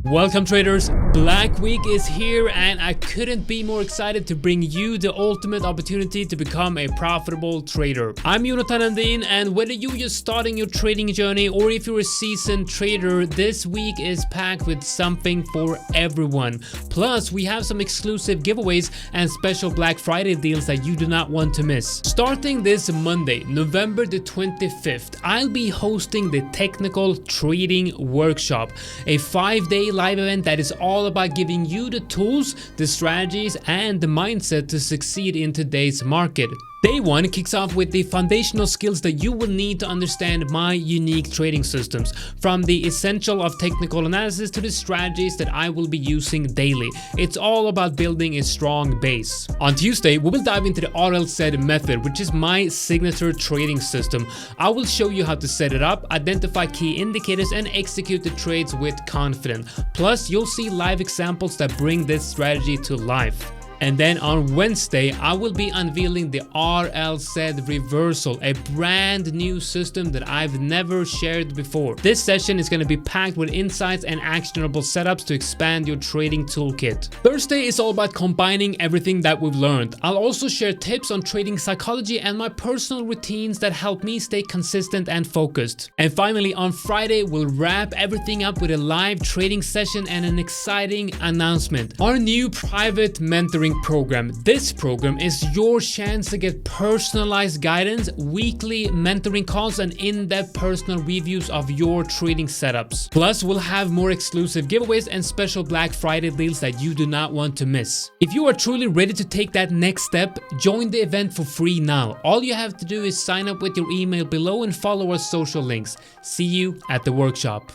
Welcome traders, Black Week is here and I couldn't be more excited to bring you the ultimate opportunity to become a profitable trader. I'm Jonathan Andin, and whether you're just starting your trading journey or if you're a seasoned trader, this week is packed with something for everyone. Plus, we have some exclusive giveaways and special Black Friday deals that you do not want to miss. Starting this Monday, November the 25th, I'll be hosting the Technical Trading Workshop, a 5-day live event that is all about giving you the tools, the strategies, and the mindset to succeed in today's market. Day 1 kicks off with the foundational skills that you will need to understand my unique trading systems, from the essential of technical analysis to the strategies that I will be using daily. It's all about building a strong base. On Tuesday, we will dive into the RLZ method, which is my signature trading system. I will show you how to set it up, identify key indicators, and execute the trades with confidence. Plus, you'll see live examples that bring this strategy to life. And then on Wednesday, I will be unveiling the RLZ Reversal, a brand new system that I've never shared before. This session is going to be packed with insights and actionable setups to expand your trading toolkit. Thursday is all about combining everything that we've learned. I'll also share tips on trading psychology and my personal routines that help me stay consistent and focused. And finally, on Friday, we'll wrap everything up with a live trading session and an exciting announcement. Our new private mentoring program. This program is your chance to get personalized guidance, weekly mentoring calls, and in-depth personal reviews of your trading setups. Plus, we'll have more exclusive giveaways and special Black Friday deals that you do not want to miss. If you are truly ready to take that next step, join the event for free now. All you have to do is sign up with your email below and follow our social links. See you at the workshop.